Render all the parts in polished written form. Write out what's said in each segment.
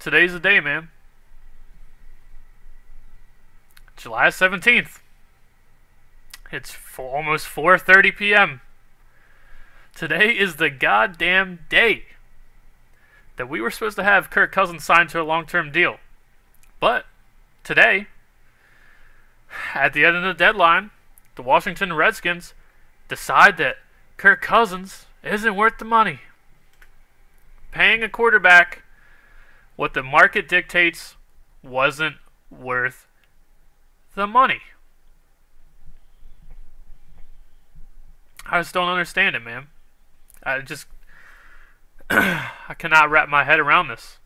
Today's the day, man. July 17th. It's almost 4:30 p.m. Today is the goddamn day that we were supposed to have Kirk Cousins signed to a long-term deal. But today, at the end of the deadline, the Washington Redskins decide that Kirk Cousins isn't worth the money. Paying a quarterback what the market dictates wasn't worth the money. I just don't understand it, man. I cannot wrap my head around this.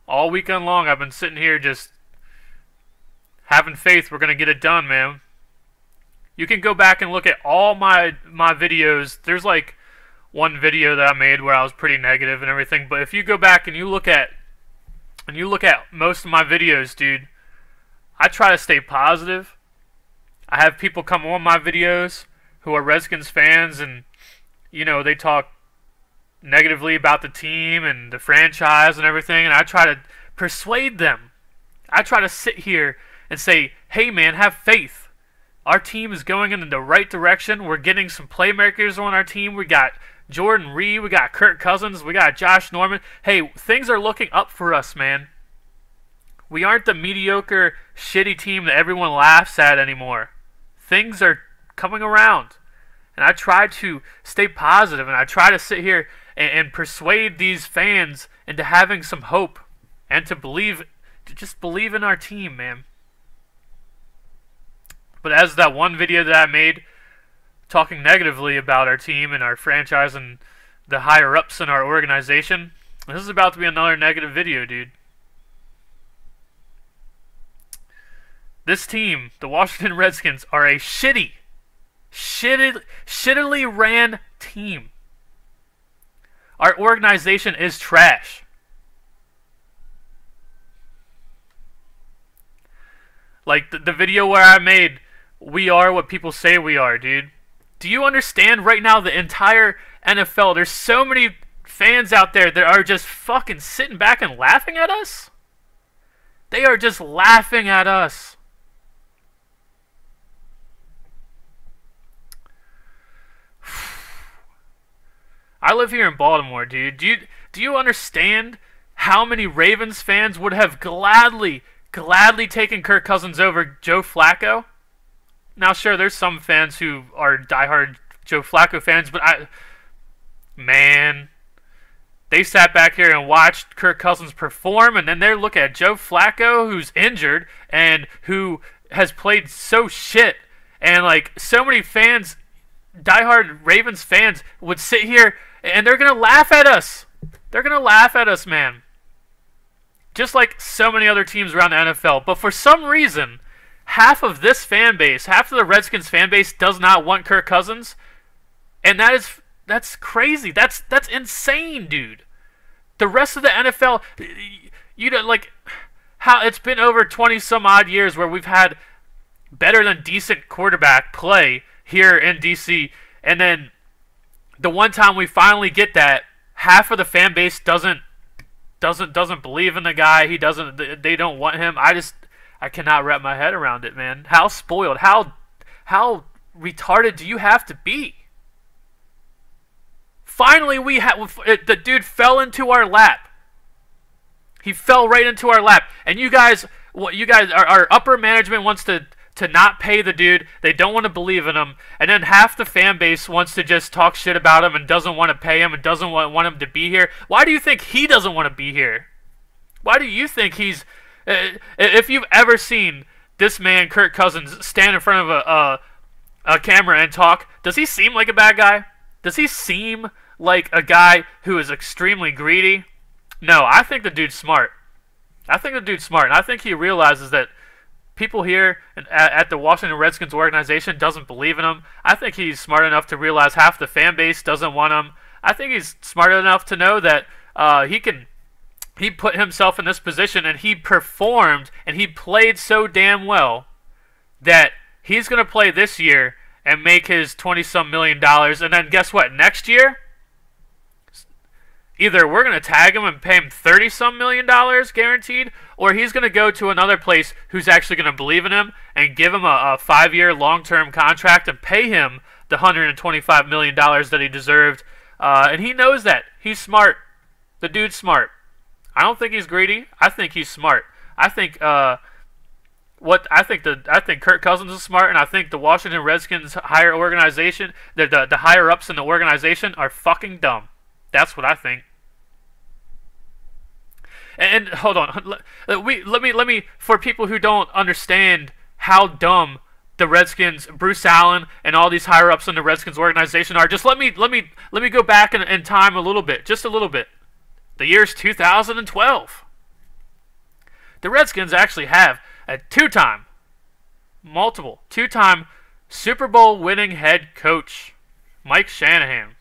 All weekend long, I've been sitting here just having faith we're going to get it done, man. You can go back and look at all my videos. There's like one video that I made where I was pretty negative and everything, but if you go back and you look at most of my videos, dude, I try to stay positive. I have people come on my videos who are Redskins fans, and they talk negatively about the team and the franchise and everything, and I try to persuade them. I try to sit here and say, hey man, have faith. Our team is going in the right direction. We're getting some playmakers on our team. We got Jordan Reed, we got Kirk Cousins, we got Josh Norman. Hey, things are looking up for us, man. We aren't the mediocre, shitty team that everyone laughs at anymore. Things are coming around. And I try to stay positive, and I try to sit here and persuade these fans into having some hope and to just believe in our team, man. But as that one video that I made talking negatively about our team and our franchise and the higher-ups in our organization, this is about to be another negative video, dude. This team, the Washington Redskins, are a shittily ran team. Our organization is trash. Like the video where I made, we are what people say we are, dude. Do you understand right now the entire NFL? There's so many fans out there that are just fucking sitting back and laughing at us. They are just laughing at us. I live here in Baltimore, dude. Do you understand how many Ravens fans would have gladly taken Kirk Cousins over Joe Flacco? Now, sure, there's some fans who are diehard Joe Flacco fans, but they sat back here and watched Kirk Cousins perform, and then they look at Joe Flacco, who's injured and who has played so shit, and like so many fans, diehard Ravens fans, would sit here and they're gonna laugh at us. They're gonna laugh at us, man. Just like so many other teams around the NFL. But for some reason, half of this fan base, half of the Redskins fan base, does not want Kirk Cousins, and that's crazy. That's insane, dude. The rest of the NFL, like how it's been over 20 some odd years where we've had better than decent quarterback play here in DC, and then the one time we finally get that, half of the fan base doesn't believe in the guy. They don't want him. I cannot wrap my head around it, man. How spoiled, how retarded do you have to be? Finally, the dude fell into our lap. He fell right into our lap, and our upper management wants to not pay the dude. They don't want to believe in him, and then half the fan base wants to just talk shit about him and doesn't want to pay him and doesn't want him to be here. Why do you think he doesn't want to be here? Why do you think he's... if you've ever seen this man, Kirk Cousins, stand in front of a camera and talk, does he seem like a bad guy? Does he seem like a guy who is extremely greedy? No, I think the dude's smart. And I think he realizes that people here at the Washington Redskins organization doesn't believe in him. I think he's smart enough to realize half the fan base doesn't want him. I think he's smart enough to know that he put himself in this position, and he performed, and he played so damn well that he's going to play this year and make his $20-some million. And then guess what? Next year, either we're going to tag him and pay him $30-some million guaranteed, or he's going to go to another place who's actually going to believe in him and give him a 5-year long-term contract and pay him the $125 million that he deserved. And he knows that. He's smart. The dude's smart. I don't think he's greedy. I think he's smart. I think I think Kirk Cousins is smart, and I think the Washington Redskins higher organization, the higher ups in the organization are fucking dumb. That's what I think. And hold on, let me for people who don't understand how dumb the Redskins, Bruce Allen, and all these higher ups in the Redskins organization are. Just let me go back in time a little bit, just a little bit. The year's 2012. The Redskins actually have a two-time Super Bowl winning head coach, Mike Shanahan.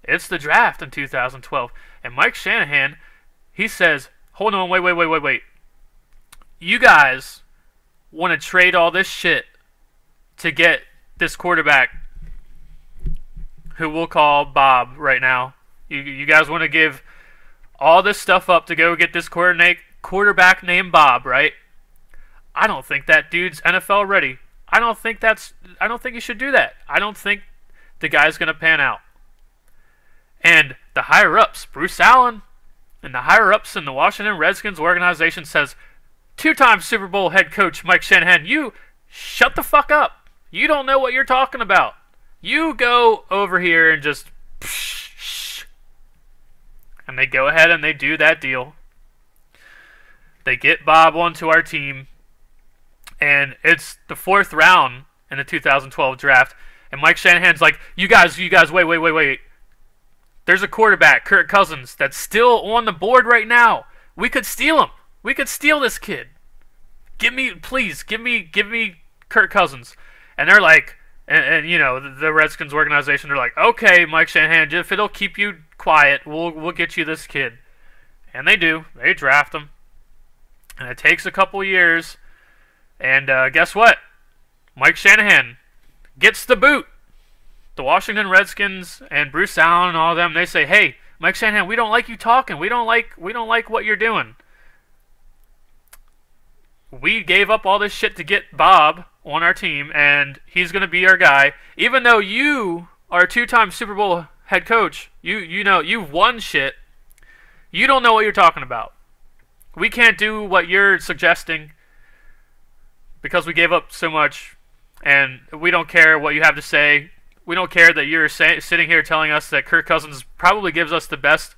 It's the draft in 2012, and Mike Shanahan, he says, hold on, wait. You guys want to trade all this shit to get this quarterback, who we'll call Bob right now. You guys want to give all this stuff up to go get this quarterback named Bob, right? I don't think that dude's NFL ready. I don't think you should do that. I don't think the guy's going to pan out. And the higher-ups, Bruce Allen, and the higher-ups in the Washington Redskins organization says, two-time Super Bowl head coach Mike Shanahan, you shut the fuck up. You don't know what you're talking about. You go over here and just psh. And they go ahead and they do that deal. They get Bob onto our team. And it's the 4th round in the 2012 draft. And Mike Shanahan's like, you guys, wait. There's a quarterback, Kirk Cousins, that's still on the board right now. We could steal him. We could steal this kid. Give me Kirk Cousins. And they're like, and you know, the Redskins organization, they're like, okay, Mike Shanahan, if it'll keep you quiet, we'll get you this kid. And they do. They draft him. And it takes a couple years. And guess what? Mike Shanahan gets the boot. The Washington Redskins and Bruce Allen and all of them, they say, hey, Mike Shanahan, we don't like you talking. We don't like what you're doing. We gave up all this shit to get Bob on our team, and he's going to be our guy. Even though you are a 2-time Super Bowl head coach, you know, you've won shit. You don't know what you're talking about. We can't do what you're suggesting because we gave up so much, and we don't care what you have to say. We don't care that you're sitting here telling us that Kirk Cousins probably gives us the best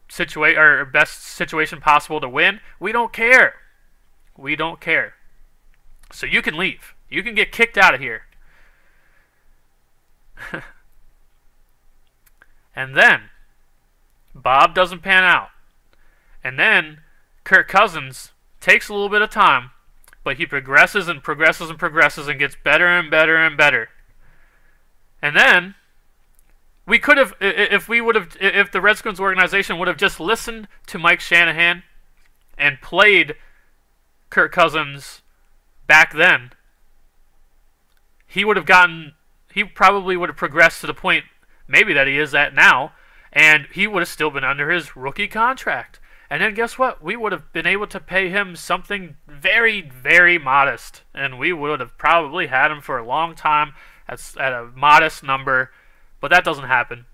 situation possible to win. We don't care. We don't care. So you can leave. You can get kicked out of here. And then Bob doesn't pan out. And then Kirk Cousins takes a little bit of time, but he progresses and gets better and better and better. And then we could have, if the Redskins organization would have just listened to Mike Shanahan and played Kirk Cousins back then, he probably would have progressed to the point maybe that he is at now, and he would have still been under his rookie contract. And then guess what? We would have been able to pay him something very, very modest, and we would have probably had him for a long time at a modest number, but that doesn't happen.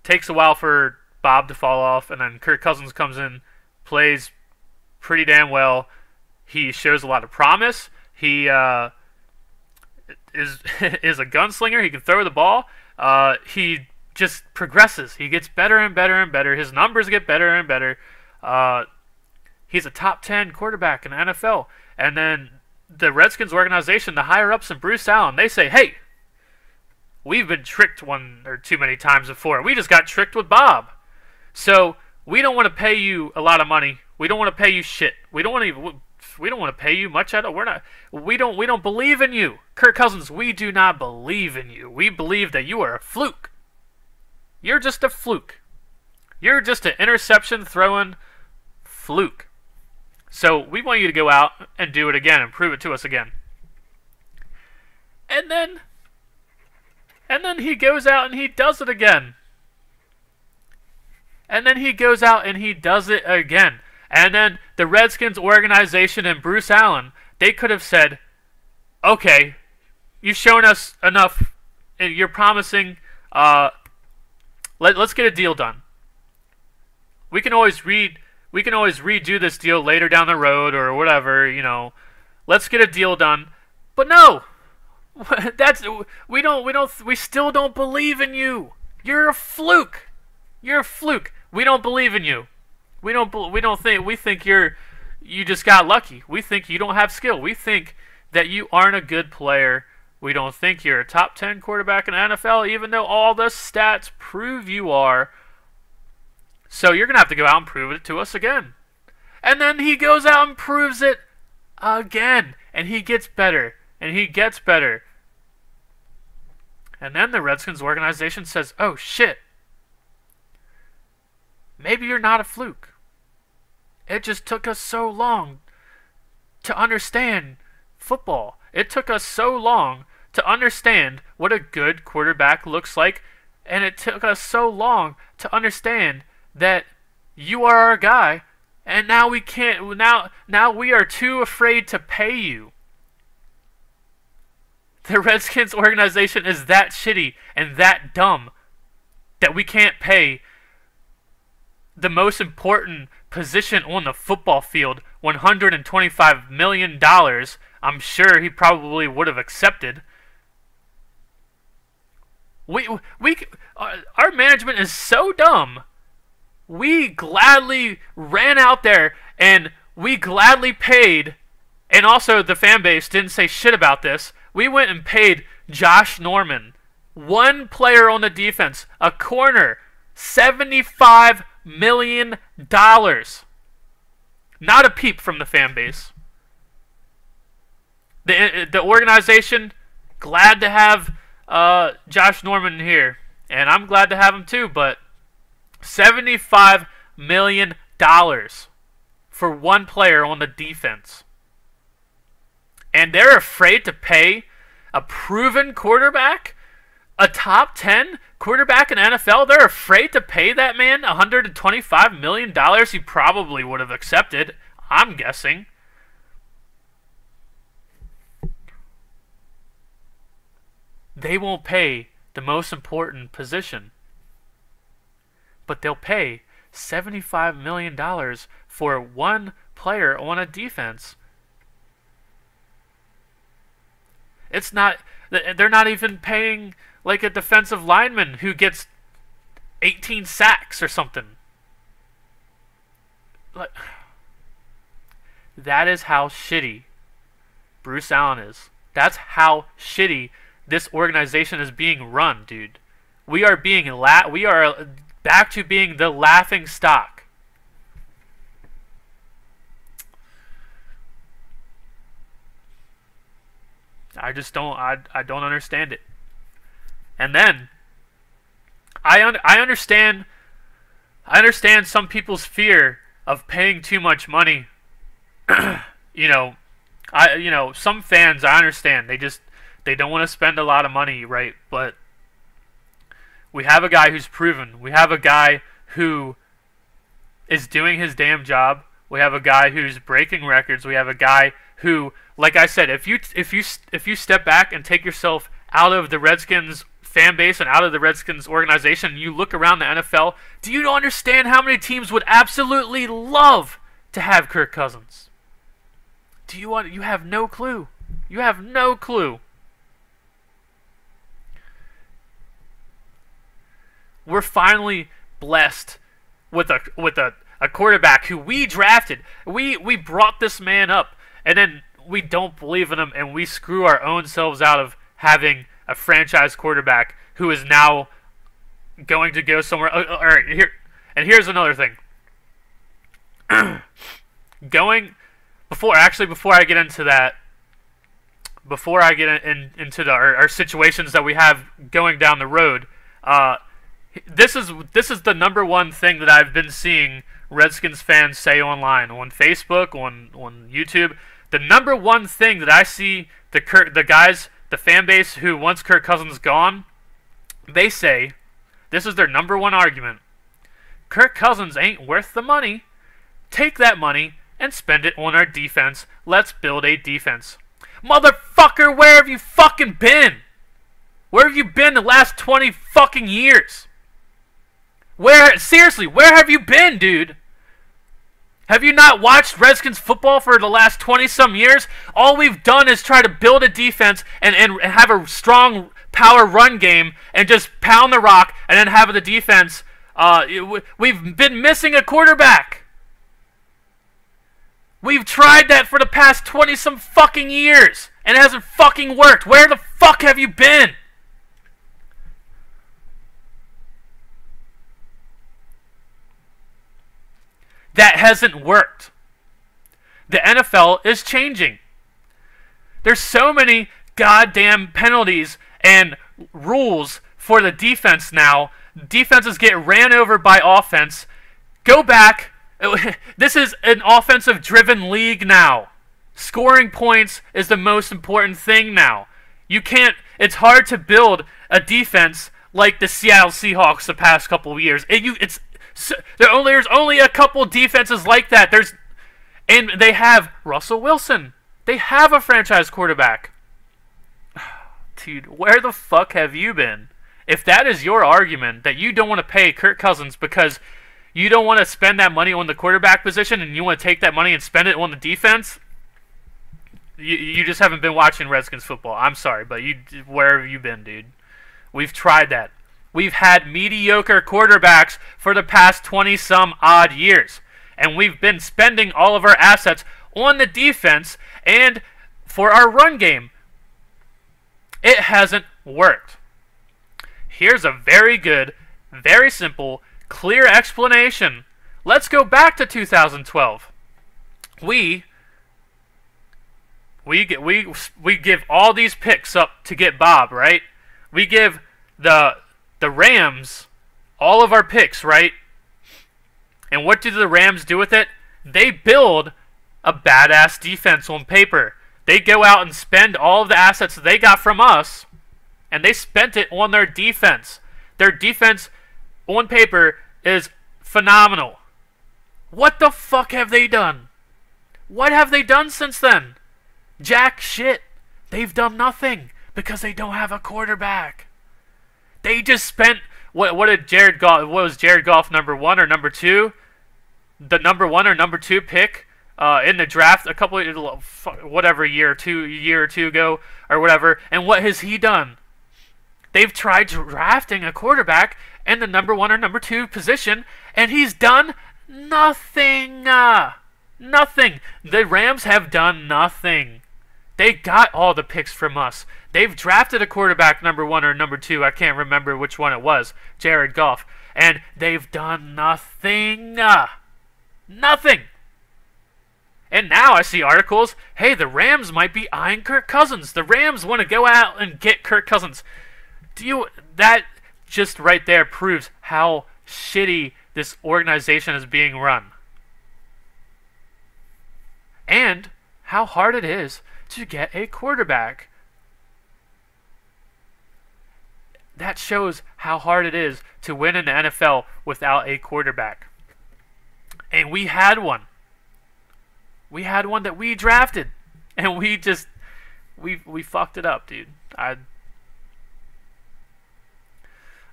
Takes a while for Bob to fall off, and then Kirk Cousins comes in, plays pretty damn well. He shows a lot of promise. He is a gunslinger. He can throw the ball. He just progresses. He gets better and better and better. His numbers get better and better. He's a top 10 quarterback in the NFL. And then the Redskins organization, the higher-ups and Bruce Allen, they say, hey, we've been tricked one or too many times before. We just got tricked with Bob. So we don't want to pay you a lot of money. We don't want to pay you shit. We don't want to pay you much at all. We don't believe in you. Kirk Cousins, we do not believe in you. We believe that you are a fluke. You're just a fluke. You're just an interception throwing fluke. So we want you to go out and do it again and prove it to us again. And then he goes out and he does it again. And then he goes out and he does it again. And then the Redskins organization and Bruce Allen, they could have said, okay, you've shown us enough. You're promising. Let's get a deal done. We can always redo this deal later down the road or whatever. Let's get a deal done. But no, we still don't believe in you. You're a fluke. You're a fluke. We don't believe in you. We think you just got lucky. We think you don't have skill. We think that you aren't a good player. We don't think you're a top 10 quarterback in the NFL, even though all the stats prove you are. So you're going to have to go out and prove it to us again. And then he goes out and proves it again. And he gets better. And he gets better. And then the Redskins organization says, oh shit. Maybe you're not a fluke. It just took us so long to understand football. It took us so long to understand what a good quarterback looks like. And it took us so long to understand that you are our guy. And now we can't. Now we are too afraid to pay you. The Redskins organization is that shitty and that dumb that we can't pay the most important position on the football field $125 million. I'm sure he probably would have accepted. Our management is so dumb. We gladly ran out there and we gladly paid, and also the fan base didn't say shit about this. We went and paid Josh Norman, one player on the defense, a corner, $75 million. Not a peep from the fan base. The organization, glad to have Josh Norman here, and I'm glad to have him too, but $75 million for one player on the defense. And they're afraid to pay a proven quarterback, a top 10 quarterback in NFL. They're afraid to pay that man $125 million. He probably would have accepted, I'm guessing. They won't pay the most important position, but they'll pay $75 million for one player on a defense. It's not. They're not even paying like a defensive lineman who gets 18 sacks or something. That is how shitty Bruce Allen is. That's how shitty this organization is being run, dude. We are back to being the laughing stock. I just don't. I don't understand it. And then I understand. I understand some people's fear of paying too much money. Some fans, I understand. They don't want to spend a lot of money, right? But we have a guy who's proven. We have a guy who is doing his damn job. We have a guy who's breaking records. We have a guy who, like I said, if you step back and take yourself out of the Redskins fan base and out of the Redskins organization, and you look around the NFL, do you understand how many teams would absolutely love to have Kirk Cousins? You have no clue. You have no clue. We're finally blessed with a quarterback who we drafted. We brought this man up, and then we don't believe in him, and we screw our own selves out of having a franchise quarterback who is now going to go somewhere. All right, here's another thing. Before I get into that, before I get into our situations that we have going down the road, this is the number one thing that I've been seeing Redskins fans say online, on Facebook, on YouTube. The number one thing that I see the fan base who wants Kirk Cousins gone, they say, this is their number one argument. Kirk Cousins ain't worth the money. Take that money and spend it on our defense. Let's build a defense. Motherfucker, where have you fucking been? Where have you been the last 20 fucking years? Seriously, where have you been, dude? Have you not watched Redskins football for the last 20-some years? All we've done is try to build a defense and have a strong power run game and just pound the rock and then have the defense. We've been missing a quarterback. We've tried that for the past 20-some fucking years and it hasn't fucking worked. Where the fuck have you been? That hasn't worked. The NFL is changing. There's so many goddamn penalties and rules for the defense now. Defenses get ran over by offense. Go back. This is an offensive-driven league now. Scoring points is the most important thing now. It's hard to build a defense like the Seattle Seahawks the past couple of years. There's only a couple defenses like that. And they have Russell Wilson. They have a franchise quarterback. Dude, where the fuck have you been? If that is your argument, that you don't want to pay Kirk Cousins because you don't want to spend that money on the quarterback position and you want to take that money and spend it on the defense, you just haven't been watching Redskins football. I'm sorry, but where have you been, dude? We've tried that. We've had mediocre quarterbacks for the past 20-some odd years. And we've been spending all of our assets on the defense and for our run game. It hasn't worked. Here's a very good, very simple, clear explanation. Let's go back to 2012. We give all these picks up to get Bob, right? We give the Rams all of our picks, right? And what do the Rams do with it? They build a badass defense on paper. They go out and spend all of the assets that they got from us, and they spent it on their defense. Their defense on paper is phenomenal. What the fuck have they done? What have they done since then? Jack shit. They've done nothing because they don't have a quarterback. They just spent what was Jared Goff number 1 or number 2? The number 1 or number 2 pick in the draft a year or two ago or whatever. And what has he done? They've tried drafting a quarterback in the number 1 or number 2 position, and he's done nothing. Nothing. The Rams have done nothing. They got all the picks from us. They've drafted a quarterback number 1 or number 2. I can't remember which one it was. Jared Goff. And they've done nothing. Nothing. And now I see articles, hey, the Rams might be eyeing Kirk Cousins. The Rams want to go out and get Kirk Cousins. That just right there proves how shitty this organization is being run. And how hard it is to get a quarterback. That shows how hard it is to win in the NFL without a quarterback. And we had one. We had one that we drafted. And we fucked it up, dude.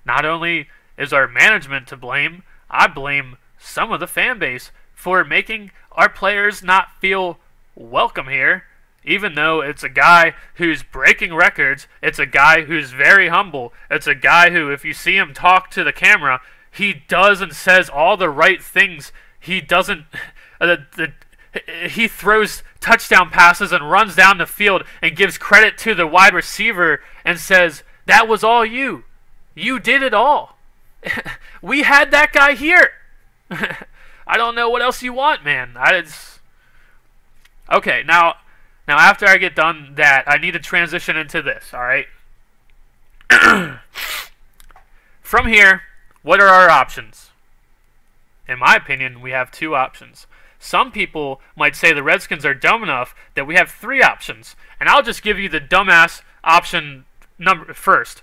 Not only is our management to blame, I blame some of the fan base for making our players not feel welcome here. Even though it's a guy who's breaking records, it's a guy who's very humble, it's a guy who, if you see him talk to the camera, he does and says all the right things. He doesn't... he throws touchdown passes and runs down the field and gives credit to the wide receiver and says, that was all you. You did it all. We had that guy here. I don't know what else you want, man. Okay, now after I get done that, I need to transition into this, alright? From here, what are our options? In my opinion, we have 2 options. Some people might say the Redskins are dumb enough that we have 3 options. And I'll just give you the dumbass option first.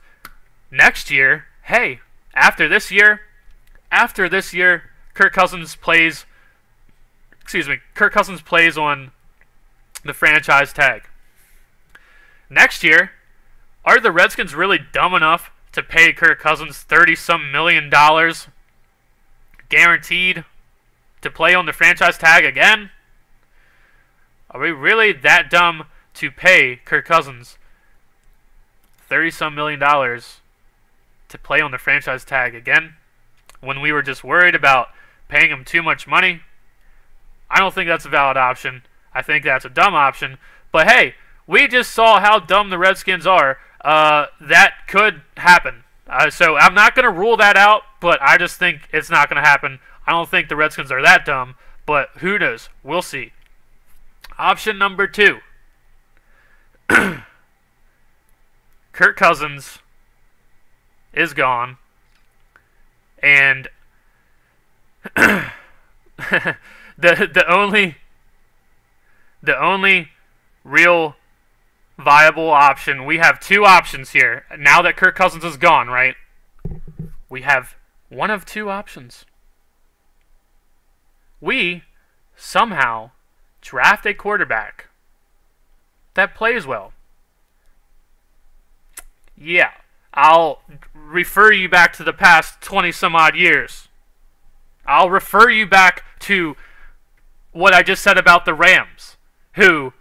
Next year, hey, after this year, after this year, Kirk Cousins plays on the franchise tag. Next year, are the Redskins really dumb enough to pay Kirk Cousins $30-some million guaranteed to play on the franchise tag again? Are we really that dumb to pay Kirk Cousins $30-some million to play on the franchise tag again when we were just worried about paying him too much money? I don't think that's a valid option. I think that's a dumb option. But hey, we just saw how dumb the Redskins are. That could happen. So I'm not going to rule that out, but I just think it's not going to happen. I don't think the Redskins are that dumb, but who knows? We'll see. Option number 2. Kirk Cousins is gone, and the only real viable option, we have 2 options here. Now that Kirk Cousins is gone, right? We have one of 2 options. We somehow draft a quarterback that plays well. Yeah, I'll refer you back to the past 20-some odd years. I'll refer you back to what I just said about the Rams, who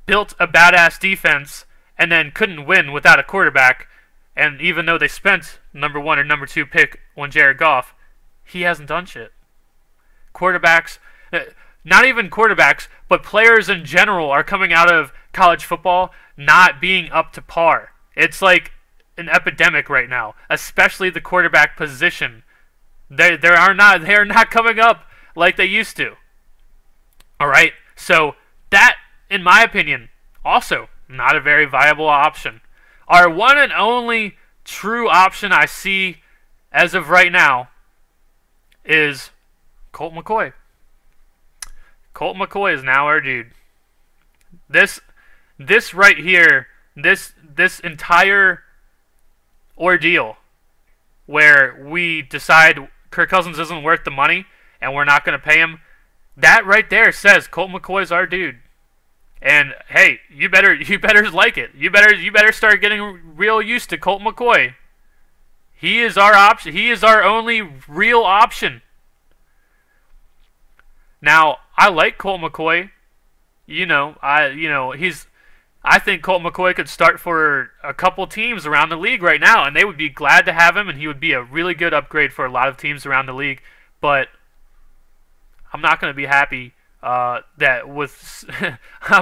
built a badass defense and then couldn't win without a quarterback. And even though they spent number 1 or number 2 pick on Jared Goff, he hasn't done shit. Quarterbacks, not even quarterbacks, but players in general are coming out of college football not being up to par. It's like an epidemic right now, especially the quarterback position. They are not coming up like they used to. All right, so that, in my opinion, also not a very viable option. Our one and only true option I see as of right now is Colt McCoy. Colt McCoy is now our dude. This right here, this entire ordeal where we decide Kirk Cousins isn't worth the money and we're not going to pay him, that right there says Colt McCoy's our dude. And hey, you better like it. You better start getting real used to Colt McCoy. He is our option. He is our only real option. Now, I like Colt McCoy. I think Colt McCoy could start for a couple teams around the league right now, and they would be glad to have him, and he would be a really good upgrade for a lot of teams around the league. But I'm not going to be happy I'm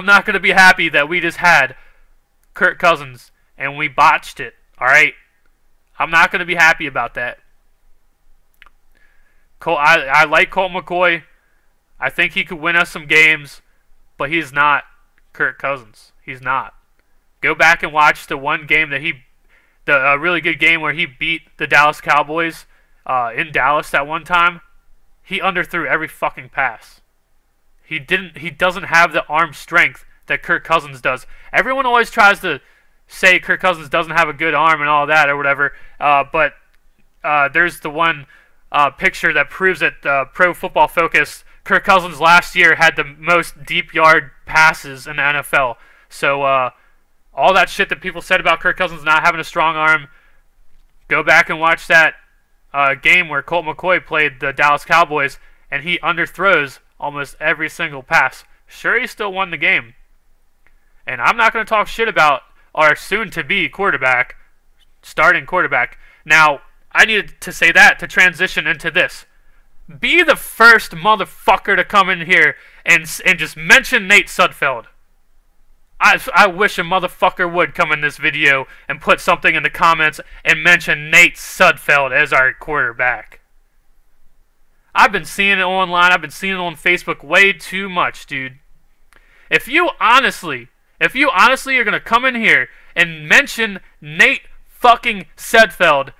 not going to be happy that we just had Kirk Cousins and we botched it. All right, I'm not going to be happy about that. I like Colt McCoy. I think he could win us some games, but he's not Kirk Cousins. He's not. Go back and watch the one game that a really good game where he beat the Dallas Cowboys in Dallas that one time. He underthrew every fucking pass. He doesn't have the arm strength that Kirk Cousins does. Everyone always tries to say Kirk Cousins doesn't have a good arm and all that or whatever, but there's the one picture that proves it. Pro Football Focus, Kirk Cousins last year had the most deep yard passes in the NFL. So all that shit that people said about Kirk Cousins not having a strong arm, go back and watch that game where Colt McCoy played the Dallas Cowboys, and he underthrows almost every single pass. Sure, he still won the game. And I'm not going to talk shit about our soon-to-be quarterback, starting quarterback. Now, I needed to say that to transition into this. Be the first motherfucker to come in here and just mention Nate Sudfeld. I wish a motherfucker would come in this video and put something in the comments and mention Nate Sudfeld as our quarterback. I've been seeing it online. I've been seeing it on Facebook way too much, dude. If you honestly are going to come in here and mention Nate fucking Sudfeld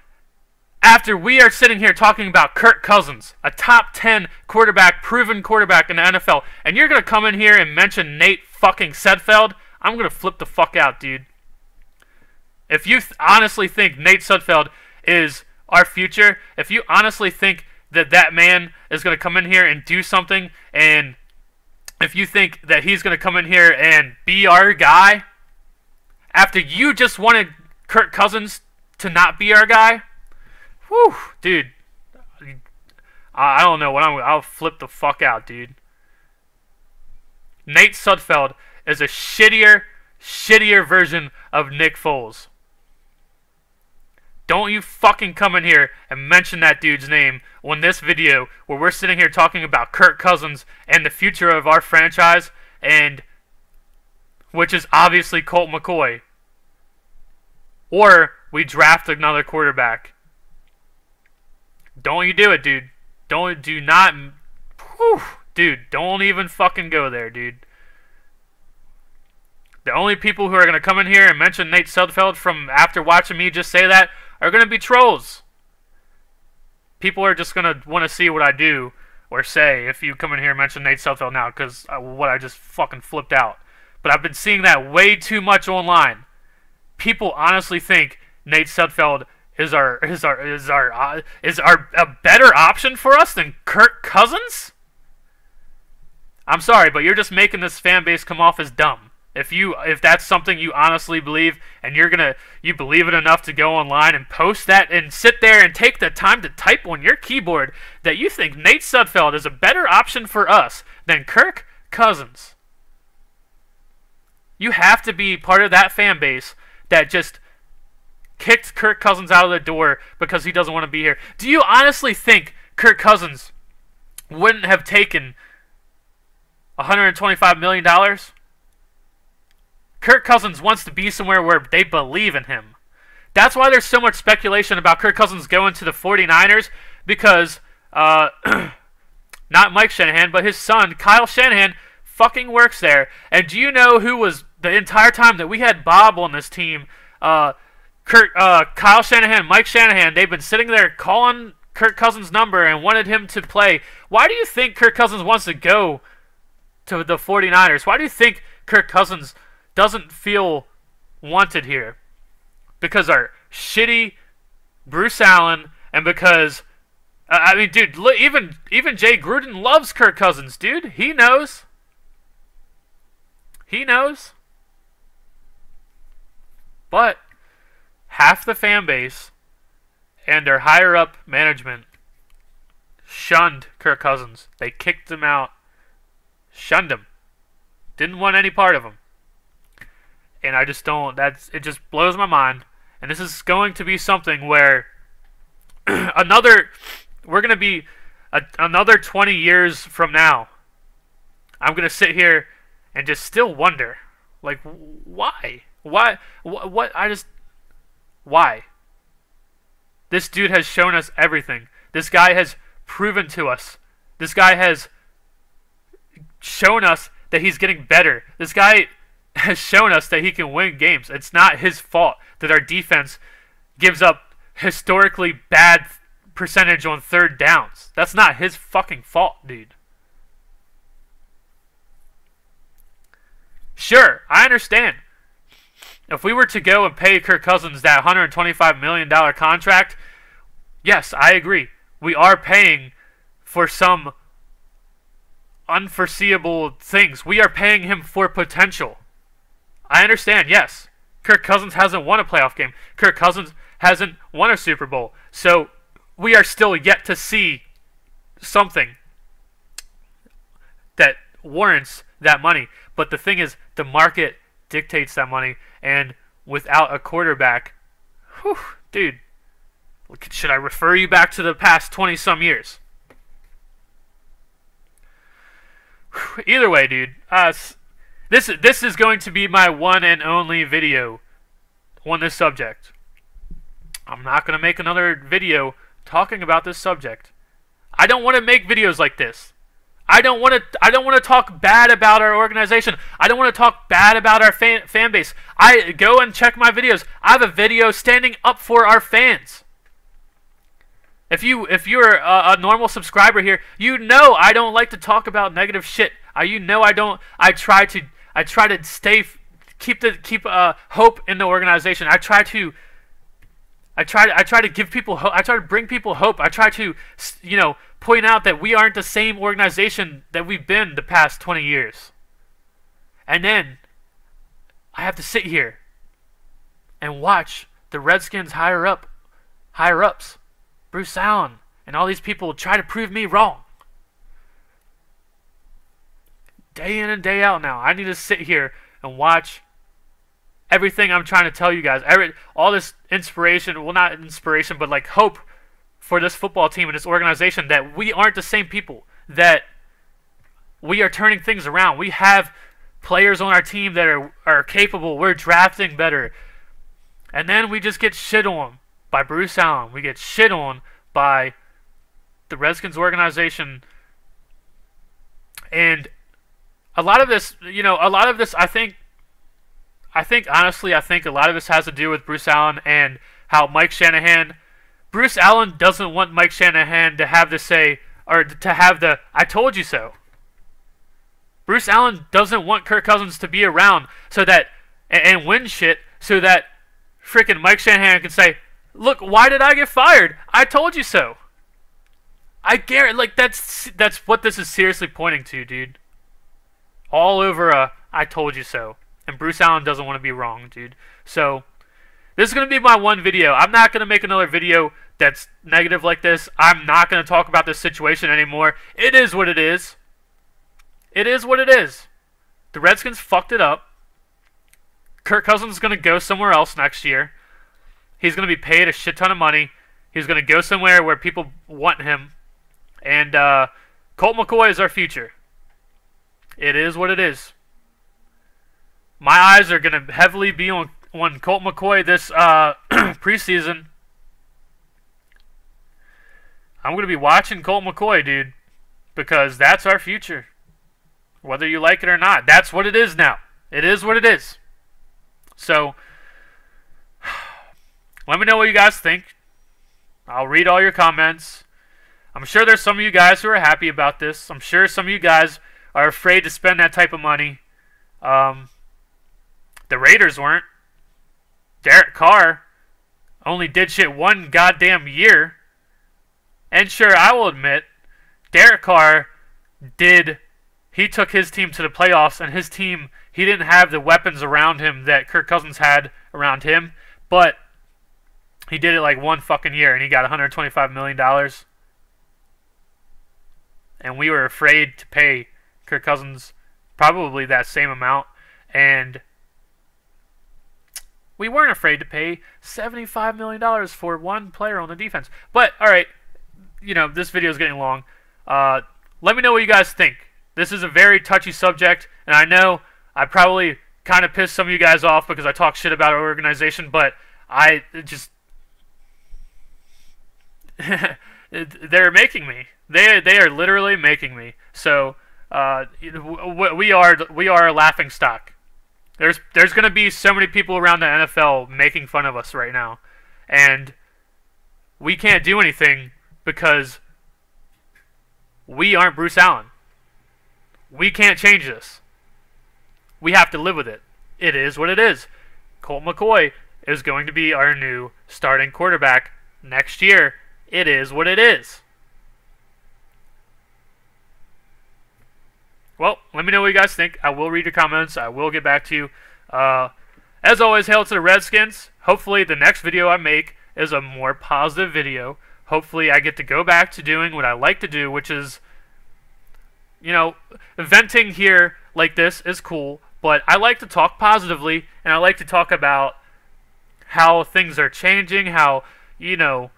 after we are sitting here talking about Kirk Cousins, a top 10 quarterback, proven quarterback in the NFL, and you're going to come in here and mention Nate fucking Sudfeld, I'm going to flip the fuck out, dude. If you honestly think Nate Sudfeld is our future, if you honestly think that that man is going to come in here and do something, and if you think that he's going to come in here and be our guy, after you just wanted Kirk Cousins to not be our guy, whew, dude, I don't know what I'll flip the fuck out, dude. Nate Sudfeld is a shittier version of Nick Foles. Don't you fucking come in here and mention that dude's name on this video where we're sitting here talking about Kirk Cousins and the future of our franchise, and which is obviously Colt McCoy. Or we draft another quarterback. Don't you do it, dude. Do not, whew, dude, don't even fucking go there, dude. The only people who are going to come in here and mention Nate Sudfeld from after watching me just say that are going to be trolls. People are just going to want to see what I do or say if you come in here and mention Nate Sudfeld now, because what I just fucking flipped out. But I've been seeing that way too much online. People honestly think Nate Sudfeld is a better option for us than Kirk Cousins? I'm sorry, but you're just making this fan base come off as dumb. If that's something you honestly believe, and you believe it enough to go online and post that and sit there and take the time to type on your keyboard that you think Nate Sudfeld is a better option for us than Kirk Cousins. You have to be part of that fan base that just kicked Kirk Cousins out of the door because he doesn't want to be here. Do you honestly think Kirk Cousins wouldn't have taken $125 million? Kirk Cousins wants to be somewhere where they believe in him. That's why there's so much speculation about Kirk Cousins going to the 49ers, because not Mike Shanahan, but his son, Kyle Shanahan, fucking works there. And do you know who was the entire time that we had Bob on this team? Kyle Shanahan, Mike Shanahan, they've been sitting there calling Kirk Cousins' number and wanted him to play. Why do you think Kirk Cousins wants to go to the 49ers? Why do you think Kirk Cousins doesn't feel wanted here? Because our shitty Bruce Allen, and because I mean, dude, even Jay Gruden loves Kirk Cousins, dude. He knows. But half the fan base and their higher up management shunned Kirk Cousins. They kicked him out, shunned him, didn't want any part of him. And I just don't, it just blows my mind. And this is going to be something where another 20 years from now, I'm going to sit here and just still wonder, like, why? Why? Why? This dude has shown us everything. This guy has proven to us. This guy has shown us that he's getting better. This guy has shown us that he can win games. It's not his fault that our defense gives up historically bad percentage on third downs. That's not his fucking fault, dude. Sure, I understand. If we were to go and pay Kirk Cousins that $125 million contract, yes, I agree. We are paying for some unforeseeable things. We are paying him for potential. I understand, yes. Kirk Cousins hasn't won a playoff game. Kirk Cousins hasn't won a Super Bowl. So we are still yet to see something that warrants that money. But the thing is, the market dictates that money. And without a quarterback, whew, dude, should I refer you back to the past 20-some years? Either way, dude, this is going to be my one and only video on this subject. I'm not going to make another video talking about this subject. I don't want to make videos like this. I don't want to talk bad about our organization. I don't want to talk bad about our fan base. I go and check my videos. I have a video standing up for our fans. If you're a normal subscriber here, you know I don't like to talk about negative shit. You know I don't. I try to keep hope in the organization. I try to I try to give people hope. I try to bring people hope. I try to, point out that we aren't the same organization that we've been the past 20 years. And then I have to sit here and watch the Redskins higher ups, Bruce Allen, and all these people try to prove me wrong. Day in and day out now, I need to sit here and watch everything I'm trying to tell you guys. All this inspiration, well, not inspiration, but like hope for this football team and this organization, that we aren't the same people, that we are turning things around. We have players on our team that are capable. We're drafting better. And then we just get shit on by Bruce Allen. We get shit on by the Redskins organization. And a lot of this, I think honestly, a lot of this has to do with Bruce Allen and how Mike Shanahan, Bruce Allen doesn't want Mike Shanahan to have to say, or to have the, I told you so. Bruce Allen doesn't want Kirk Cousins to be around so that, and win shit, so that freaking Mike Shanahan can say, look, why did I get fired? I told you so. I guarantee, like, that's what this is seriously pointing to, dude. All over I told you so. And Bruce Allen doesn't want to be wrong, dude. So, this is going to be my one video. I'm not going to make another video that's negative like this. I'm not going to talk about this situation anymore. It is what it is. It is what it is. The Redskins fucked it up. Kirk Cousins is going to go somewhere else next year. He's going to be paid a shit ton of money. He's going to go somewhere where people want him. And Colt McCoy is our future. It is what it is. My eyes are going to heavily be on Colt McCoy this preseason. I'm going to be watching Colt McCoy, dude, because that's our future. Whether you like it or not, that's what it is now. It is what it is. So, let me know what you guys think. I'll read all your comments. I'm sure there's some of you guys who are happy about this. I'm sure some of you guys are afraid to spend that type of money. The Raiders weren't. Derek Carr only did shit one goddamn year. And sure, I will admit, Derek Carr he took his team to the playoffs, and his team, he didn't have the weapons around him that Kirk Cousins had around him, but he did it like one fucking year, and he got $125 million. And we were afraid to pay Kirk Cousins probably that same amount, and we weren't afraid to pay $75 million for one player on the defense. But, alright, this video is getting long. Let me know what you guys think. This is a very touchy subject, and I know I probably kind of pissed some of you guys off because I talk shit about our organization, but they're making me. They are literally making me. So we are a laughing stock. There's going to be so many people around the NFL making fun of us right now, and we can't do anything because we aren't Bruce Allen. We can't change this. We have to live with it. It is what it is. Colt McCoy is going to be our new starting quarterback next year. It is what it is. Well, let me know what you guys think. I will read your comments. I will get back to you. As always, hail to the Redskins. Hopefully the next video I make is a more positive video. Hopefully I get to go back to doing what I like to do, which is, venting here like this is cool, but I like to talk positively, and I like to talk about how things are changing, how, the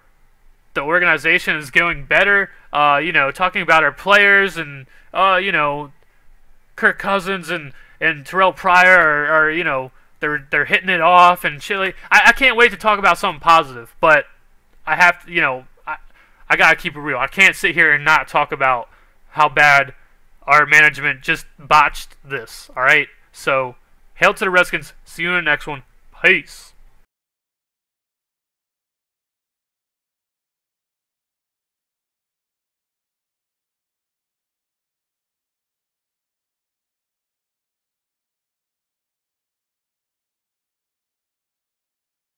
organization is going better, talking about our players and, Kirk Cousins and Terrell Pryor are they're hitting it off and shit. I can't wait to talk about something positive, but I have to, I gotta keep it real. I can't sit here and not talk about how bad our management just botched this. All right, so hail to the Redskins. See you in the next one. Peace.